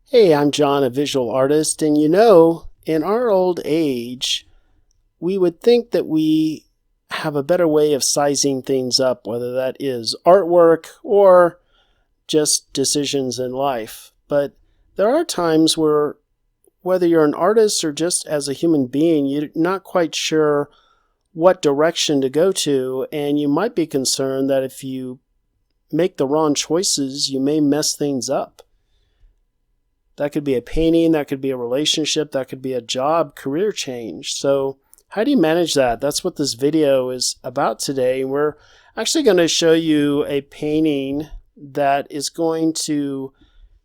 Hey, I'm John, a visual artist, and in our old age, we would think that we have a better way of sizing things up, whether that is artwork or just decisions in life. But there are times where, whether you're an artist or just as a human being, you're not quite sure what direction to go to, and you might be concerned that if you make the wrong choices, you may mess things up. That could be a painting, that could be a relationship, that could be a job, career change. So how do you manage that? That's what this video is about today. We're actually going to show you a painting that is going to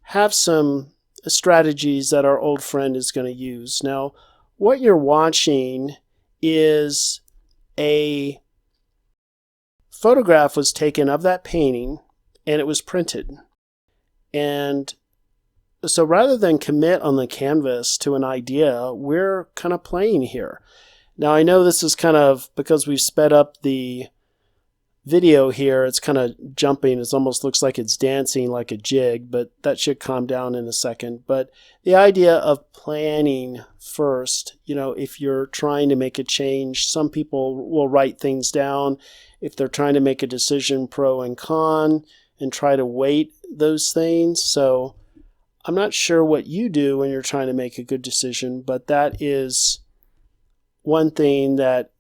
have some strategies that our old friend is going to use. Now, what you're watching is a photograph was taken of that painting and it was printed. And so rather than commit on the canvas to an idea, we're kind of playing here. Now I know this is kind of, because we've sped up the video here, it's kind of jumping. It almost looks like it's dancing like a jig, but that should calm down in a second. But the idea of planning first, if you're trying to make a change, some people will write things down. If they're trying to make a decision, pro and con, and try to weight those things. So I'm not sure what you do when you're trying to make a good decision, but that is one thing that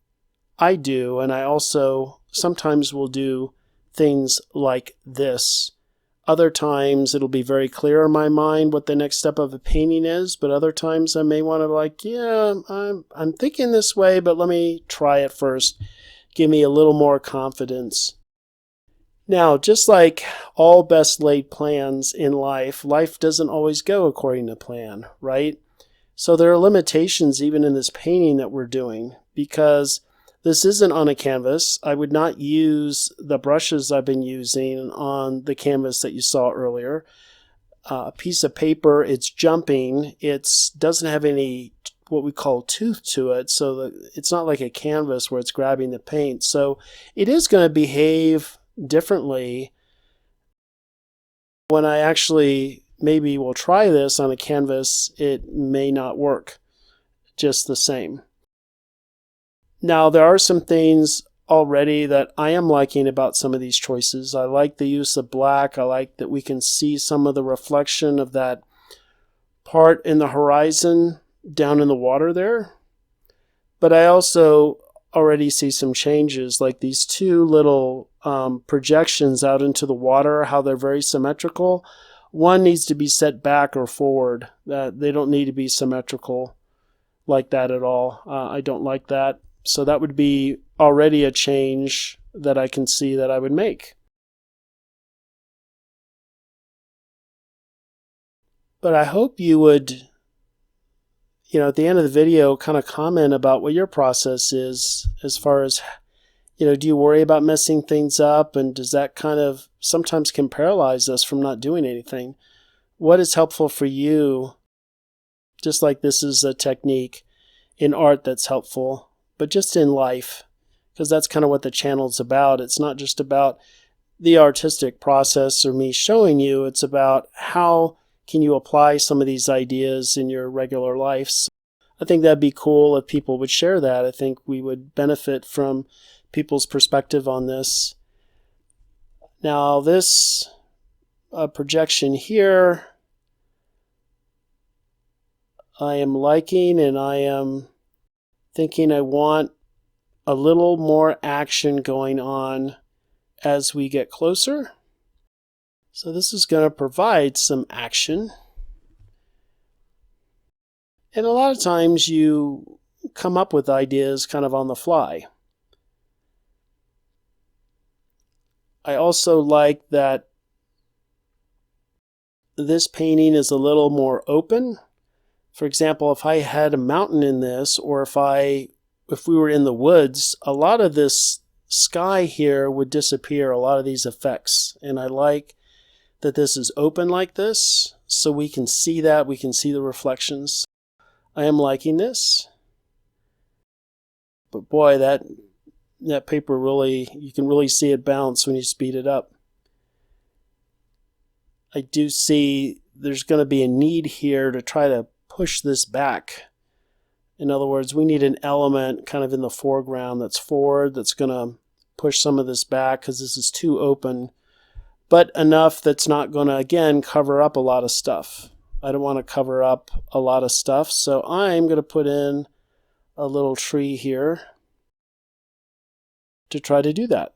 I do. And I also sometimes will do things like this. Other times it'll be very clear in my mind what the next step of a painting is, but other times I may want to I'm thinking this way, but let me try it first. Give me a little more confidence. Now, just like all best laid plans in life, life doesn't always go according to plan, right? So there are limitations even in this painting that we're doing, because this isn't on a canvas. I would not use the brushes I've been using on the canvas that you saw earlier. A piece of paper, it's jumping. It doesn't have any what we call tooth to it, so it's not like a canvas where it's grabbing the paint. So it is going to behave differently when I actually maybe will try this on a canvas. It may not work just the same. Now, there are some things already that I am liking about some of these choices. I like the use of black. I like that we can see some of the reflection of that part in the horizon down in the water there. But I also already see some changes, like these two little projections out into the water, how they're very symmetrical. One needs to be set back or forward. They don't need to be symmetrical like that at all. I don't like that. So that would be already a change that I can see that I would make. But I hope you would, at the end of the video, kind of comment about what your process is as far as, do you worry about messing things up? And does that kind of sometimes can paralyze us from not doing anything? What is helpful for you? Just like this is a technique in art that's helpful, but just in life, because that's kind of what the channel's about. It's not just about the artistic process or me showing you. It's about how can you apply some of these ideas in your regular life. So I think that'd be cool if people would share that. I think we would benefit from people's perspective on this. Now, this projection here, I am liking, and I am thinking I want a little more action going on as we get closer. So this is going to provide some action. And a lot of times you come up with ideas kind of on the fly. I also like that this painting is a little more open. For example, if I had a mountain in this, or if we were in the woods, a lot of this sky here would disappear, a lot of these effects. And I like that this is open like this, so we can see that, we can see the reflections. I am liking this. But boy, that paper really, you can really see it bounce when you speed it up. I do see there's going to be a need here to try to push this back. In other words, we need an element kind of in the foreground that's forward, that's going to push some of this back because this is too open, but enough that's not going to, again, cover up a lot of stuff. I don't want to cover up a lot of stuff, so I'm going to put in a little tree here to try to do that.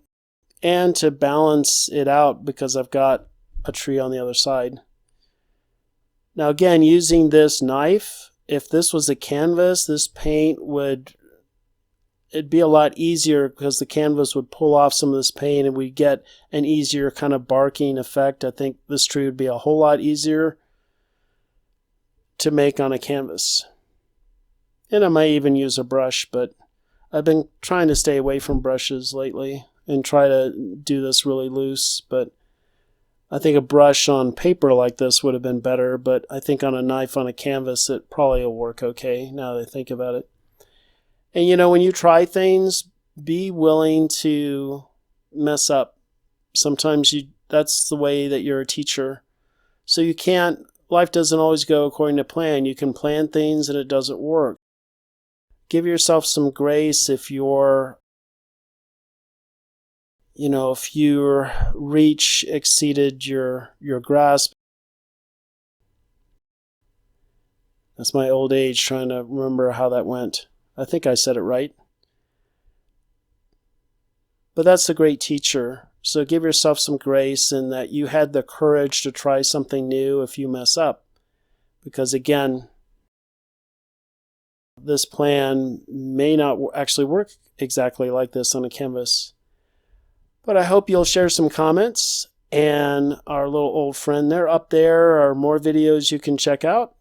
And to balance it out because I've got a tree on the other side. Now again, using this knife, if this was a canvas, this paint it'd be a lot easier because the canvas would pull off some of this paint and we'd get an easier kind of barking effect. I think this tree would be a whole lot easier to make on a canvas. And I might even use a brush, but I've been trying to stay away from brushes lately and try to do this really loose, but I think a brush on paper like this would have been better, but I think on a knife on a canvas it probably will work okay now that I think about it. And you know, when you try things, be willing to mess up. Sometimes that's the way that you're a teacher. So life doesn't always go according to plan. You can plan things and it doesn't work. Give yourself some grace if your reach exceeded your grasp. That's my old age trying to remember how that went. I think I said it right. But that's a great teacher. So give yourself some grace in that you had the courage to try something new if you mess up. Because again, this plan may not actually work exactly like this on a canvas. But I hope you'll share some comments, and our little old friend there, up there are more videos you can check out.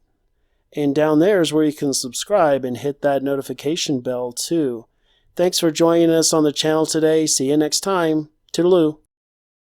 And down there is where you can subscribe and hit that notification bell too. Thanks for joining us on the channel today. See you next time. Toodaloo.